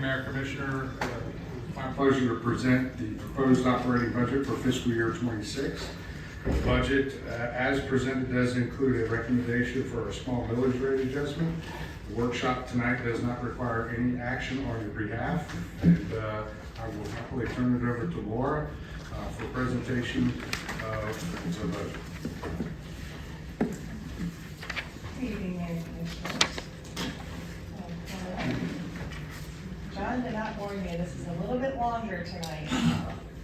Mayor Commissioner. It's my pleasure to present the proposed operating budget for fiscal year 26. The budget, as presented, does include a recommendation for a small millage rate adjustment. The workshop tonight does not require any action on your behalf, and I will happily turn it over to Laura for presentation of the budget. Good evening, Mayor Commissioners. John did not warn me, this is a little bit longer tonight.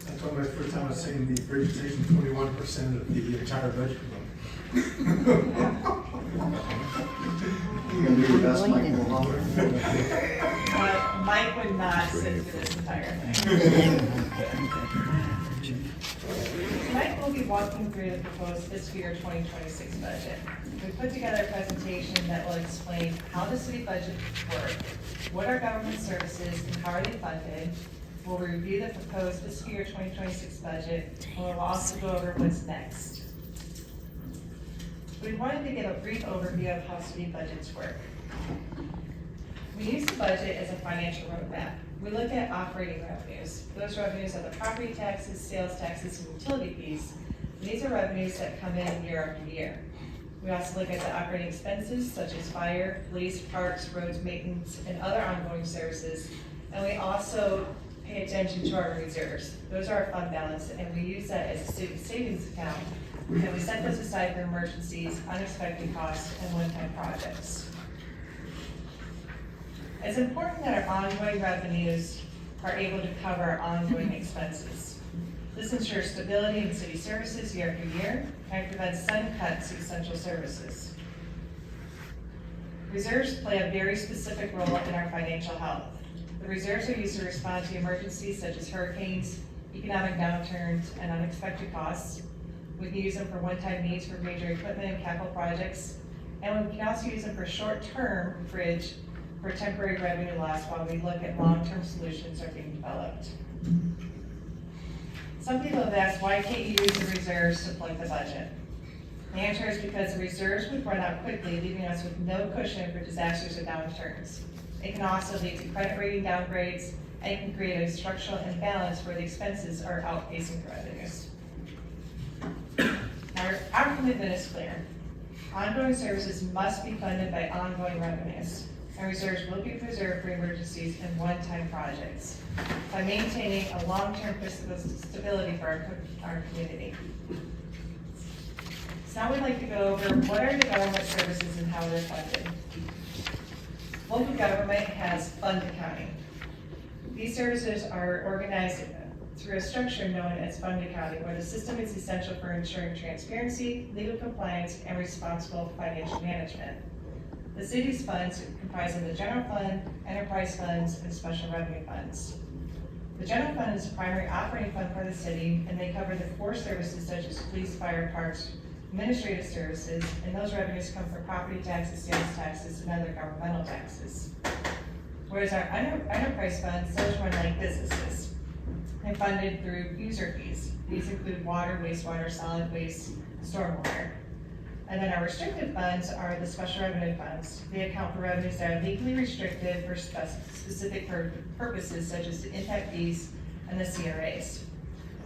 That's why my first time I was saying the presentation, 21% of the entire budget. You're gonna do your best, Mike. Mike would not sit through this entire thing. Tonight we'll be walking through the proposed fiscal year 2026 budget. We put together a presentation that will explain how the city budget works, what are government services and how are they funded. We'll review the proposed fiscal year 2026 budget, and we'll also go over what's next. We wanted to give a brief overview of how city budgets work. We use the budget as a financial roadmap. We look at operating revenues. Those revenues are the property taxes, sales taxes, and utility fees. These are revenues that come in year after year. We also look at the operating expenses such as fire, police, parks, roads, maintenance, and other ongoing services. And we also pay attention to our reserves. Those are our fund balance, and we use that as a city savings account. And we set those aside for emergencies, unexpected costs, and one-time projects. It's important that our ongoing revenues are able to cover our ongoing expenses. This ensures stability in city services year after year and prevents sudden cuts to essential services. Reserves play a very specific role in our financial health. The reserves are used to respond to emergencies such as hurricanes, economic downturns, and unexpected costs. We can use them for one-time needs for major equipment and capital projects, and we can also use them for short-term bridge for temporary revenue loss while we look at long-term solutions are being developed. Some people have asked, why can't you use the reserves to plug the budget? The answer is because the reserves would run out quickly, leaving us with no cushion for disasters or downturns. It can also lead to credit rating downgrades, and it can create a structural imbalance where the expenses are outpacing the revenues. Now, our commitment is clear. Ongoing services must be funded by ongoing revenues, and reserves will be preserved for emergencies and one-time projects by maintaining a long-term fiscal stability for our community. So now we'd like to go over what are the government services and how they're funded. Local government has fund accounting. These services are organized through a structure known as fund accounting, where the system is essential for ensuring transparency, legal compliance, and responsible financial management. The city's funds comprise of the general fund, enterprise funds, and special revenue funds. The general fund is the primary operating fund for the city, and they cover the core services such as police, fire, parks, administrative services, and those revenues come from property taxes, sales taxes, and other governmental taxes. Whereas our enterprise funds, those run like businesses and funded through user fees. These include water, wastewater, solid waste, stormwater. And then our restricted funds are the special revenue funds. They account for revenues that are legally restricted for specific purposes such as the impact fees and the CRAs.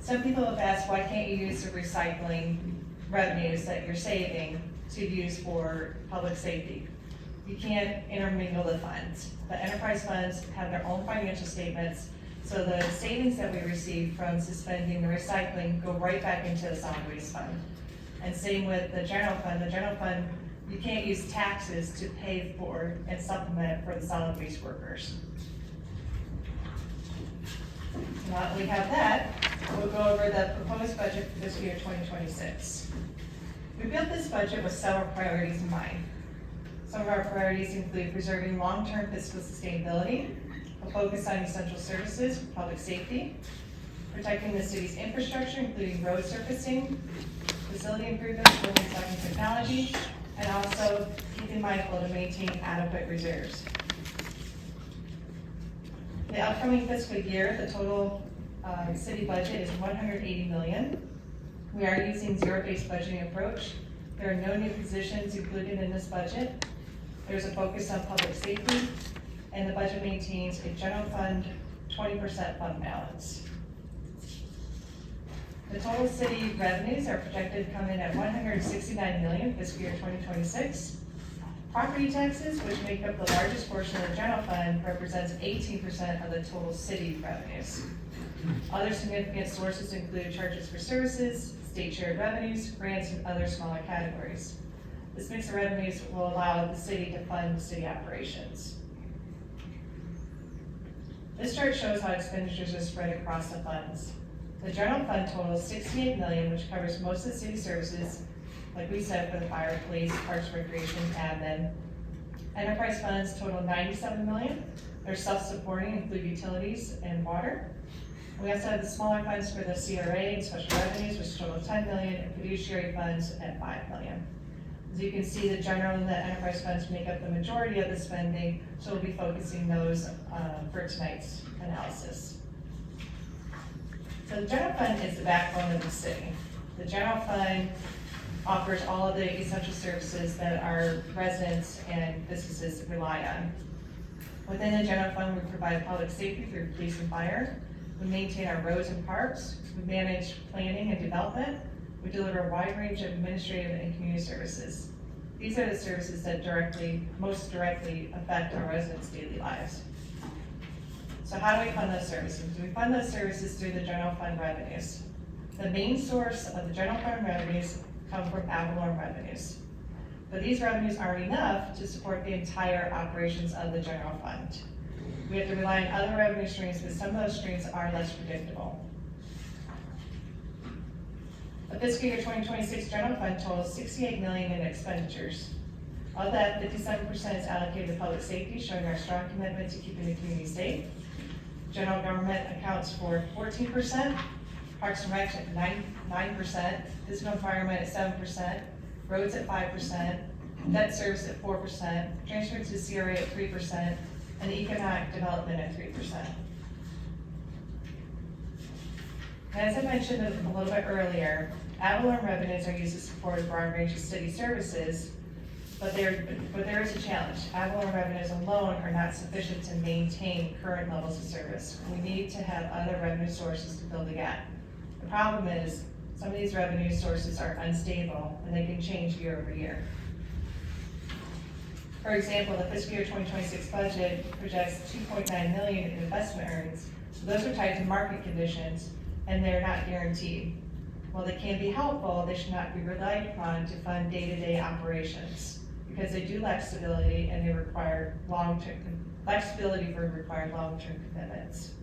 Some people have asked, why can't you use the recycling revenues that you're saving to use for public safety? You can't intermingle the funds. The enterprise funds have their own financial statements, so the savings that we receive from suspending the recycling go right back into the solid waste fund. And same with the general fund. The general fund, you can't use taxes to pay for and supplement for the solid waste workers. Now that we have that, we'll go over the proposed budget for this year 2026. We built this budget with several priorities in mind. Some of our priorities include preserving long-term fiscal sustainability, a focus on essential services for public safety, protecting the city's infrastructure, including road surfacing, facility improvements, building and technology, and also keeping mindful to maintain adequate reserves. The upcoming fiscal year, the total city budget is $180 million. We are using zero-based budgeting approach. There are no new positions included in this budget. There's a focus on public safety, and the budget maintains a general fund 20% fund balance. The total city revenues are projected to come in at $169 million fiscal year 2026. Property taxes, which make up the largest portion of the general fund, represents 18% of the total city revenues. Other significant sources include charges for services, state shared revenues, grants, and other smaller categories. This mix of revenues will allow the city to fund city operations. This chart shows how expenditures are spread across the funds. The general fund totals $68 million, which covers most of the city services, like we said, for the fire, police, parks, recreation, admin. Enterprise funds total $97 million. They're self-supporting, include utilities and water. We also have the smaller funds for the CRA and special revenues, which total $10 million, and fiduciary funds at $5 million. As you can see, the general and the enterprise funds make up the majority of the spending, so we'll be focusing those for tonight's analysis. So the general fund is the backbone of the city. The general fund offers all of the essential services that our residents and businesses rely on. Within the general fund, we provide public safety through police and fire. We maintain our roads and parks. We manage planning and development. We deliver a wide range of administrative and community services. These are the services that most directly affect our residents' daily lives. So how do we fund those services? We fund those services through the general fund revenues. The main source of the general fund revenues come from ad valorem revenues. But these revenues aren't enough to support the entire operations of the general fund. We have to rely on other revenue streams, but some of those streams are less predictable. The fiscal year 2026 general fund totals $68 million in expenditures. Of that, 57% is allocated to public safety, showing our strong commitment to keeping the community safe. General government accounts for 14%, parks and rec at 9%, physical environment at 7%, roads at 5%, debt service at 4%, transfer to CRA at 3%, and economic development at 3%. As I mentioned a little bit earlier, ad valorem revenues are used to support a broad range of city services, but there is a challenge. Ad valorem revenues alone are not sufficient to maintain current levels of service. We need to have other revenue sources to fill the gap. The problem is, some of these revenue sources are unstable and they can change year over year. For example, the fiscal year 2026 budget projects $2.9 million in investment earnings. So those are tied to market conditions and they're not guaranteed. While they can be helpful, they should not be relied upon to fund day-to-day operations because they do lack stability and they require long-term commitments.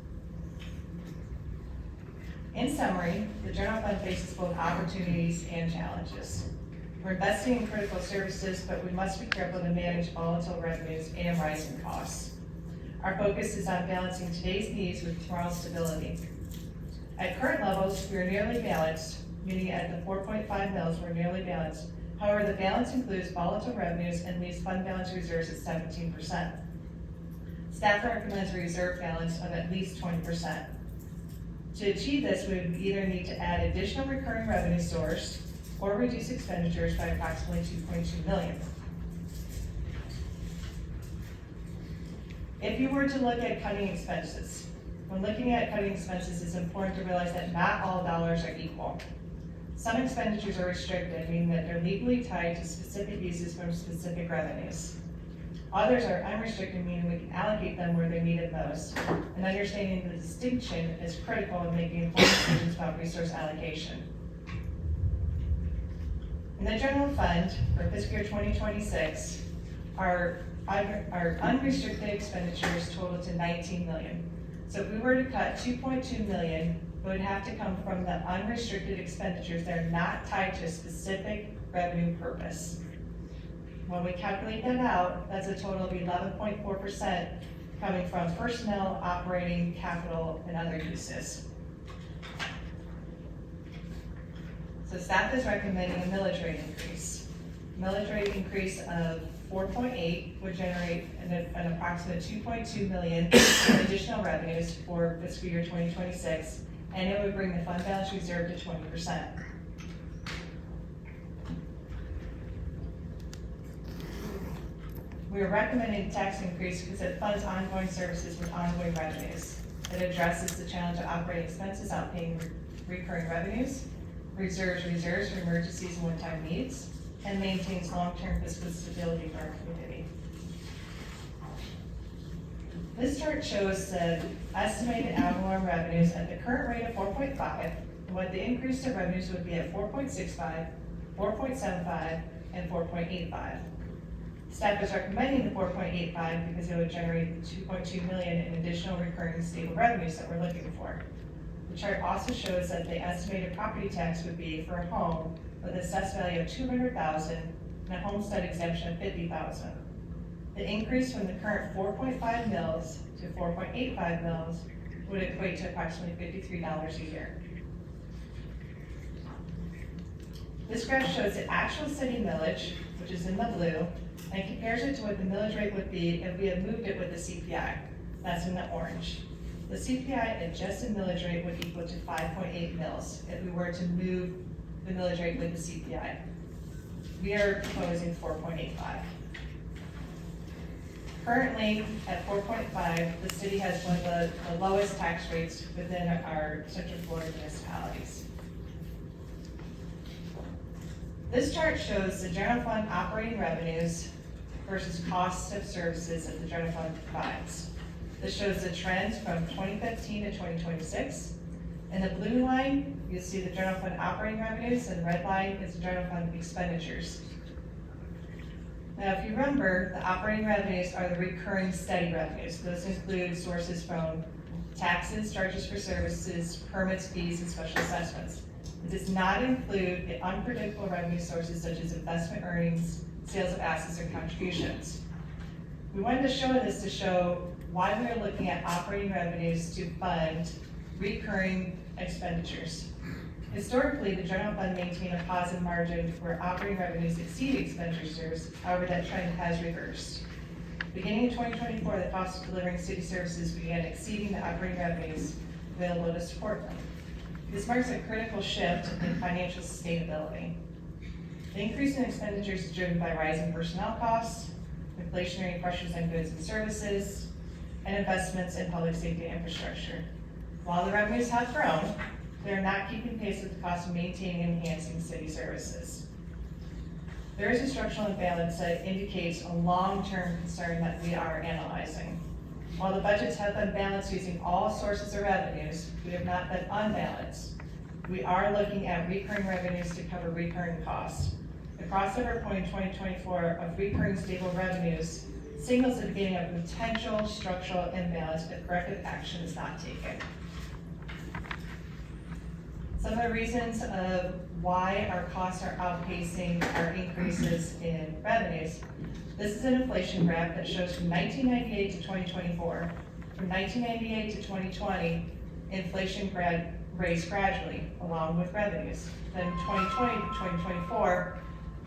In summary, the general fund faces both opportunities and challenges. We're investing in critical services, but we must be careful to manage volatile revenues and rising costs. Our focus is on balancing today's needs with tomorrow's stability. At current levels, we are nearly balanced, meaning at the 4.5 mils, we're nearly balanced. However, the balance includes volatile revenues and leaves fund balance reserves at 17%. Staff recommends a reserve balance of at least 20%. To achieve this, we would either need to add additional recurring revenue source or reduce expenditures by approximately $2.2 million. If you were to look at cutting expenses, when looking at cutting expenses, it's important to realize that not all dollars are equal. Some expenditures are restricted, meaning that they're legally tied to specific uses from specific revenues. Others are unrestricted, meaning we can allocate them where they're needed most. And understanding the distinction is critical in making informed decisions about resource allocation. In the general fund for fiscal year 2026, our unrestricted expenditures total to $19 million. So if we were to cut $2.2 million, it would have to come from the unrestricted expenditures that are not tied to a specific revenue purpose. When we calculate that out, that's a total of 11.4% coming from personnel, operating, capital, and other uses. So staff is recommending a millage rate increase. Millage rate increase of 4.8 would generate an approximate $2.2 million in additional revenues for fiscal year 2026, and it would bring the fund balance reserve to 20%. We are recommending a tax increase because it funds ongoing services with ongoing revenues. It addresses the challenge of operating expenses outpaying recurring revenues, reserves for emergencies and one-time needs, and maintains long-term fiscal stability for our community. This chart shows the estimated ad valorem revenues at the current rate of 4.5, and what the increase to revenues would be at 4.65, 4.75, and 4.85. Staff is recommending the 4.85 because it would generate 2.2 million in additional recurring stable revenues that we're looking for. The chart also shows that the estimated property tax would be for a home with an assessed value of 200,000 and a homestead exemption of 50,000. The increase from the current 4.5 mils to 4.85 mils would equate to approximately $53 a year. This graph shows the actual city millage, which is in the blue, and compares it to what the millage rate would be if we had moved it with the CPI. That's in the orange. The CPI adjusted millage rate would equal to 5.8 mils if we were to move the millage rate with the CPI. We are proposing 4.85. Currently, at 4.5, the city has one of the lowest tax rates within our Central Florida municipalities. This chart shows the general fund operating revenues versus costs of services that the general fund provides. This shows the trends from 2015 to 2026. In the blue line, you'll see the general fund operating revenues, and the red line is the general fund expenditures. Now, if you remember, the operating revenues are the recurring steady revenues. Those include sources from taxes, charges for services, permits, fees, and special assessments. It does not include the unpredictable revenue sources such as investment earnings, sales of assets, or contributions. We wanted to show this to show why we are looking at operating revenues to fund recurring expenditures. Historically, the general fund maintained a positive margin where operating revenues exceed expenditures. However, that trend has reversed. Beginning in 2024, the cost of delivering city services began exceeding the operating revenues available to support them. This marks a critical shift in financial sustainability. The increase in expenditures is driven by rising personnel costs, inflationary pressures on goods and services, and investments in public safety infrastructure. While the revenues have grown, they are not keeping pace with the cost of maintaining and enhancing city services. There is a structural imbalance that indicates a long-term concern that we are analyzing. While the budgets have been balanced using all sources of revenues, we have not been unbalanced. We are looking at recurring revenues to cover recurring costs. The crossover point in 2024 of recurring stable revenues signals the beginning of potential structural imbalance if corrective action is not taken. Some of the reasons of why our costs are outpacing our increases in revenues. This is an inflation graph that shows from 1998 to 2024. From 1998 to 2020, inflation raised gradually along with revenues. Then 2020 to 2024,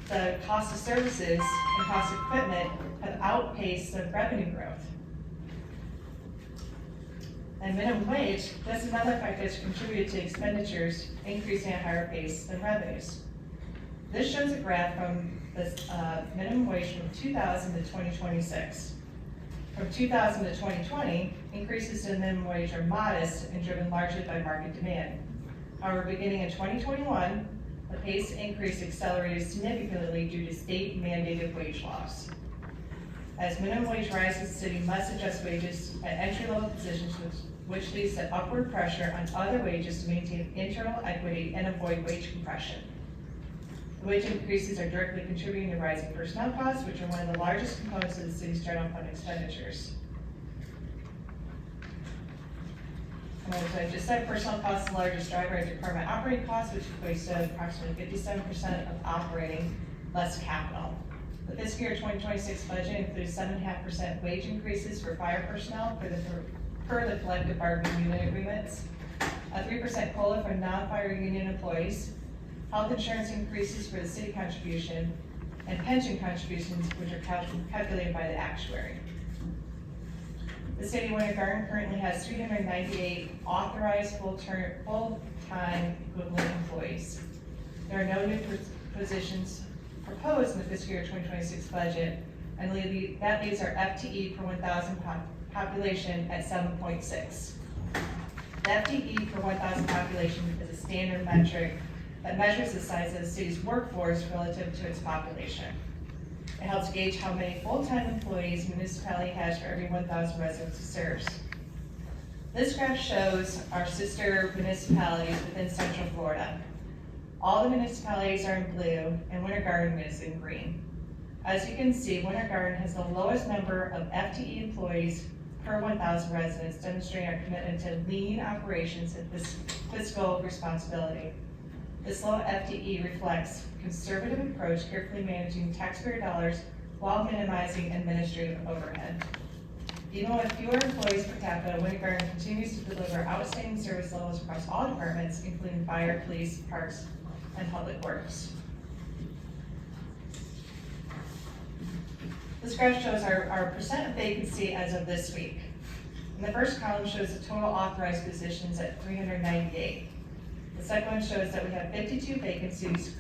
the cost of services and cost of equipment have outpaced the revenue growth. And minimum wage, that's another factor that's contributed to expenditures increasing at a higher pace than revenues. This shows a graph from the minimum wage from 2000 to 2026. From 2000 to 2020, increases to the minimum wage are modest and driven largely by market demand. However, beginning in 2021, the pace increase accelerated significantly due to state mandated wage laws. As minimum wage rises, the city must adjust wages at entry-level positions, which leads to upward pressure on other wages to maintain internal equity and avoid wage compression. The wage increases are directly contributing to rising personnel costs, which are one of the largest components of the city's general fund expenditures. And as I just said, personnel costs are the largest driver of department operating costs, which equates to approximately 57% of operating less capital. The fiscal year 2026 budget includes 7.5% wage increases for fire personnel per the collective bargaining unit agreements, a 3% COLA for non-fire union employees, health insurance increases for the city contribution, and pension contributions, which are calculated by the actuary. The city of Winter Garden currently has 398 authorized full-time equivalent employees. There are no new positions proposed in the fiscal year 2026 budget. and that leaves our FTE per 1,000 population at 7.6. The FTE per 1,000 population is a standard metric that measures the size of the city's workforce relative to its population. It helps gauge how many full-time employees a municipality has for every 1,000 residents it serves. This graph shows our sister municipalities within Central Florida. All the municipalities are in blue and Winter Garden is in green. As you can see, Winter Garden has the lowest number of FTE employees per 1,000 residents, demonstrating our commitment to lean operations and fiscal responsibility. This low FTE reflects a conservative approach, carefully managing taxpayer dollars while minimizing administrative overhead. Even with fewer employees per capita, Winter Garden continues to deliver outstanding service levels across all departments, including fire, police, parks, and public works. This graph shows our percent of vacancy as of this week. And the first column shows the total authorized positions at 398. The second one shows that we have 52 vacancies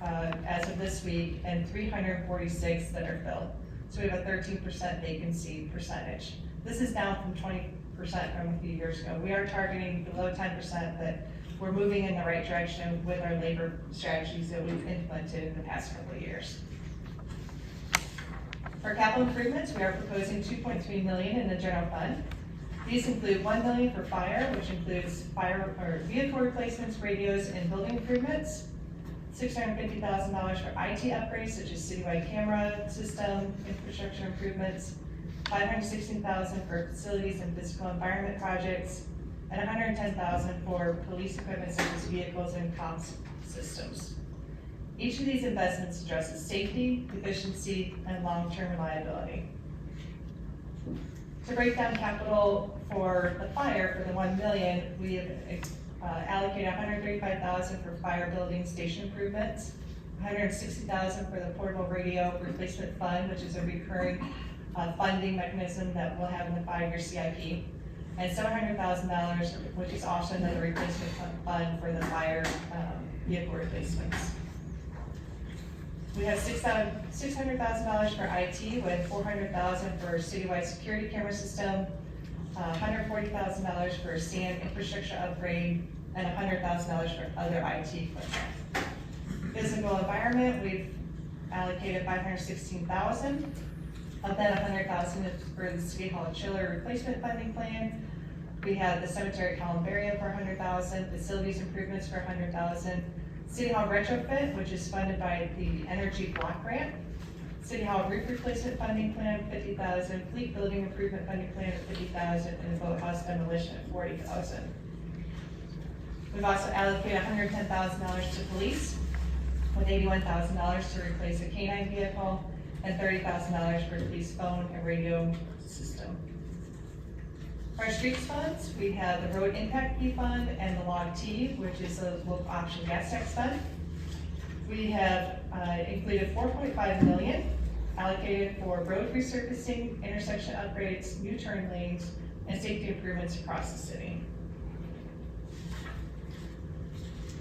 as of this week and 346 that are filled. So we have a 13% vacancy percentage. This is down from 20% from a few years ago. We are targeting below 10%, but we're moving in the right direction with our labor strategies that we've implemented in the past couple of years. For capital improvements, we are proposing $2.3 million in the general fund. These include $1 million for fire, which includes vehicle replacements, radios, and building improvements. $650,000 for IT upgrades, such as citywide camera system, infrastructure improvements. $516,000 for facilities and physical environment projects, and $110,000 for police equipment such as vehicles and comms systems. Each of these investments addresses safety, efficiency, and long-term reliability. To break down capital for the fire, for the $1 million, we have allocated $135,000 for fire building station improvements, $160,000 for the portable radio replacement fund, which is a recurring funding mechanism that we'll have in the 5-year CIP, and $700,000, which is also another replacement fund for the fire vehicle replacements. We have $600,000 for IT with $400,000 for citywide security camera system, $140,000 for SAN infrastructure upgrade, and $100,000 for other IT equipment. Physical environment, we've allocated $516,000. Of that, $100,000 is for the City Hall chiller replacement funding plan. We have the cemetery columbarium for $100,000, facilities improvements for $100,000, City Hall retrofit, which is funded by the Energy Block Grant, City Hall roof replacement funding plan, $50,000, fleet building improvement funding plan at $50,000, and boathouse demolition at $40,000. We've also allocated $110,000 to police, with $81,000 to replace a K-9 vehicle, and $30,000 for police phone and radio system. For our streets funds, we have the road impact fee fund and the log T, which is a local option gas tax fund. We have included $4.5 million allocated for road resurfacing, intersection upgrades, new turn lanes, and safety improvements across the city.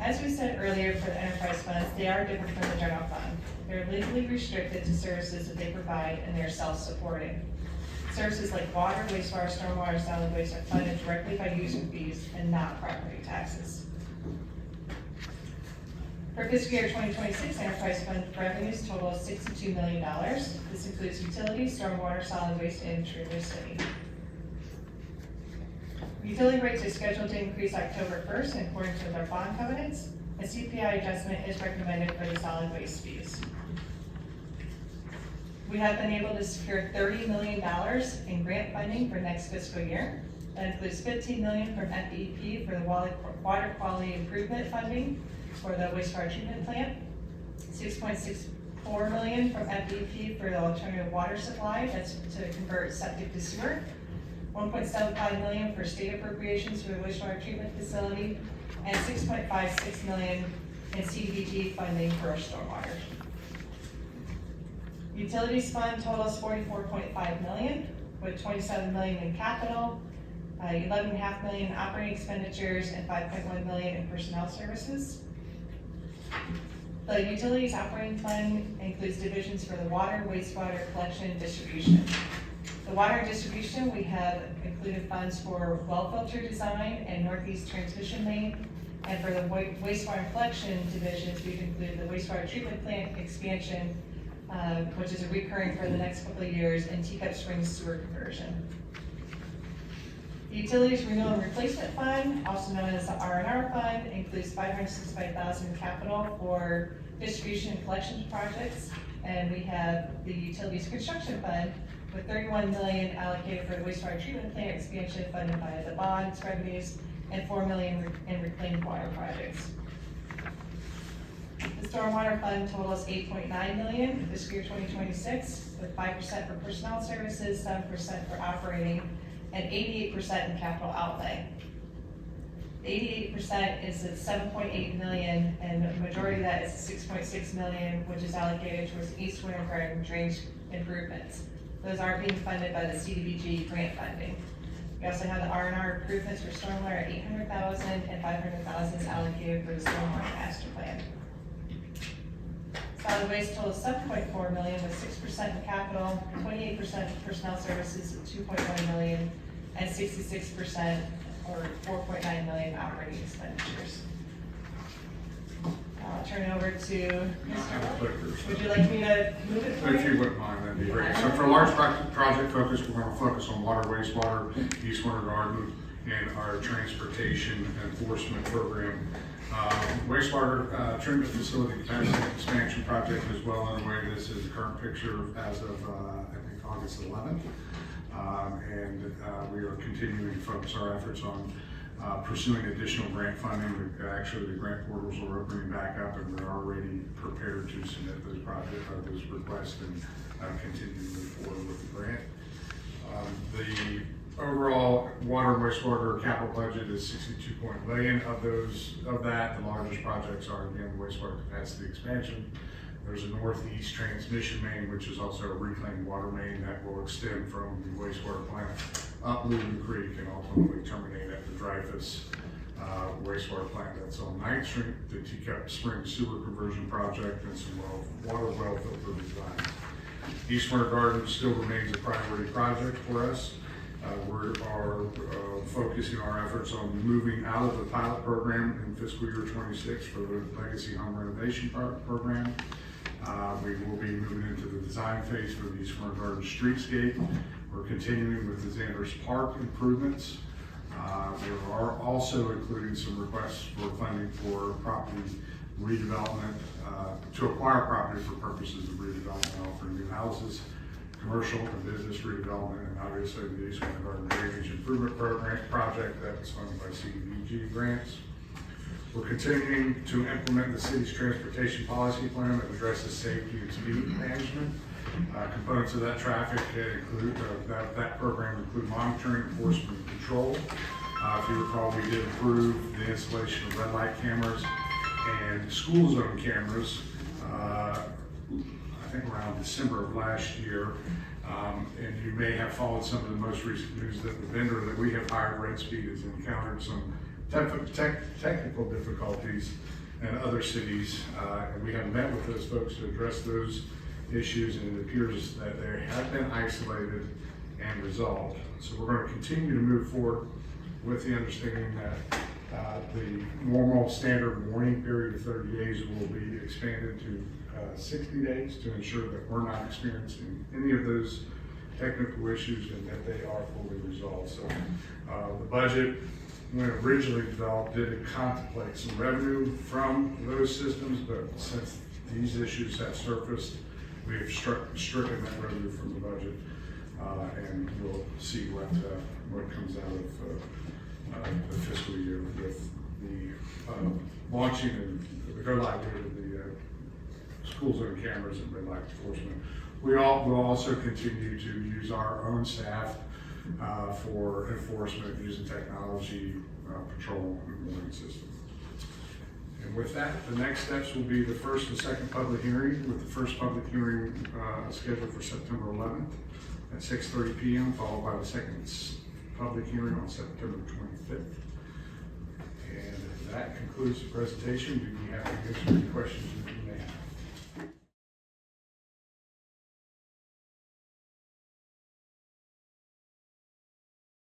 As we said earlier, for the enterprise funds, they are different from the general fund. They're legally restricted to services that they provide, and they're self-supporting. Services like water, wastewater, stormwater, solid waste are funded directly by user fees and not property taxes. For fiscal year 2026, enterprise fund revenues total $62 million. This includes utilities, stormwater, solid waste, and Trailer City. Utility rates are scheduled to increase October 1st in accordance with our bond covenants. A CPI adjustment is recommended for the solid waste fees. We have been able to secure $30 million in grant funding for next fiscal year. That includes $15 million from FEP for the water quality improvement funding for the wastewater treatment plant, $6.64 million from FEP for the alternative water supply, that's to convert septic to sewer, $1.75 million for state appropriations for the wastewater treatment facility, and $6.56 million in CDBG funding for our stormwater. Utilities fund totals $44.5 million, with $27 million in capital, $11.5 million in operating expenditures, and $5.1 million in personnel services. The utilities operating fund includes divisions for the water, wastewater, collection, and distribution. The water and distribution, we have included funds for well filter design and northeast transmission main. And for the wastewater and collection divisions, we've included the wastewater treatment plant expansion, which is a recurring for the next couple of years, and Teacup Springs sewer conversion. The Utilities Renewal and Replacement Fund, also known as the R&R Fund, includes $565,000 in capital for distribution and collections projects. And we have the Utilities Construction Fund with $31 million allocated for the wastewater treatment plant expansion funded by the bonds revenues and $4 million in reclaimed water projects. The Stormwater Fund totals $8.9 million for fiscal year 2026, with 5% for personnel services, 7% for operating, and 88% in capital outlay. The 88% is at $7.8 million, and the majority of that is $6.6 million, which is allocated towards East Winter Garden drainage improvements. Those are being funded by the CDBG grant funding. We also have the R&R improvements for stormwater at $800,000 and $500,000 is allocated for the stormwater master plan. Solid waste totals $7.4 million with 6% in capital, 28% personnel services at $2.1 million, and 66% or $4.9 million operating expenditures. I'll turn it over to Mr. Wood. Would you like me to move it for If you you? wouldn't mind, that'd be great. So for large project focus, we're going to focus on water, wastewater, East Winter Garden, and our transportation enforcement program. Wastewater treatment facility capacity expansion project is well underway. This is the current picture as of, I think, August 11th. We are continuing to focus our efforts on pursuing additional grant funding. Actually, the grant portals are opening back up, and we're already prepared to submit those those requests and continue to move forward with the grant. The overall water and wastewater capital budget is $62 million. Of that, the largest projects are again wastewater capacity expansion. There's a northeast transmission main, which is also a reclaimed water main that will extend from the wastewater plant up Loudon Creek and ultimately terminate at the Dreyfus wastewater plant that's on 9th Street, the Teacup Springs sewer conversion project, and some water well filter design. East Winter Garden still remains a priority project for us. We are focusing our efforts on moving out of the pilot program in fiscal year 26 for the Legacy Home Renovation Program. We will be moving into the design phase for the East Winter Garden streetscape. We're continuing with the Xanders Park improvements. We are also including some requests for funding for property redevelopment, to acquire property for purposes of redevelopment, offering new houses, commercial and business redevelopment, and obviously the East Winter Garden Drainage Improvement Program project that was funded by CDBG grants. We're continuing to implement the city's transportation policy plan that addresses safety and speed management. Components of that traffic include, that program include monitoring, enforcement, and control. If you recall, we did approve the installation of red light cameras and school zone cameras, I think around December of last year. And you may have followed some of the most recent news that the vendor that we have hired, Red Speed, has encountered some technical difficulties in other cities. And we have met with those folks to address those issues, and it appears that they have been isolated and resolved. So we're going to continue to move forward with the understanding that the normal standard warning period of 30 days will be expanded to 60 days to ensure that we're not experiencing any of those technical issues and that they are fully resolved. So the budget, when originally developed, did contemplate some revenue from those systems, but since these issues have surfaced, we have stricken that revenue from the budget, and we'll see what comes out of the fiscal year with the launching and the go-live date of the school zone cameras and red light enforcement. We will also continue to use our own staff for enforcement using technology, patrol, and warning system. And with that, the next steps will be the first and second public hearing, with the first public hearing scheduled for September 11th at 6:30 p.m., followed by the second public hearing on September 25th. And that concludes the presentation. We'd be happy to answer any questions you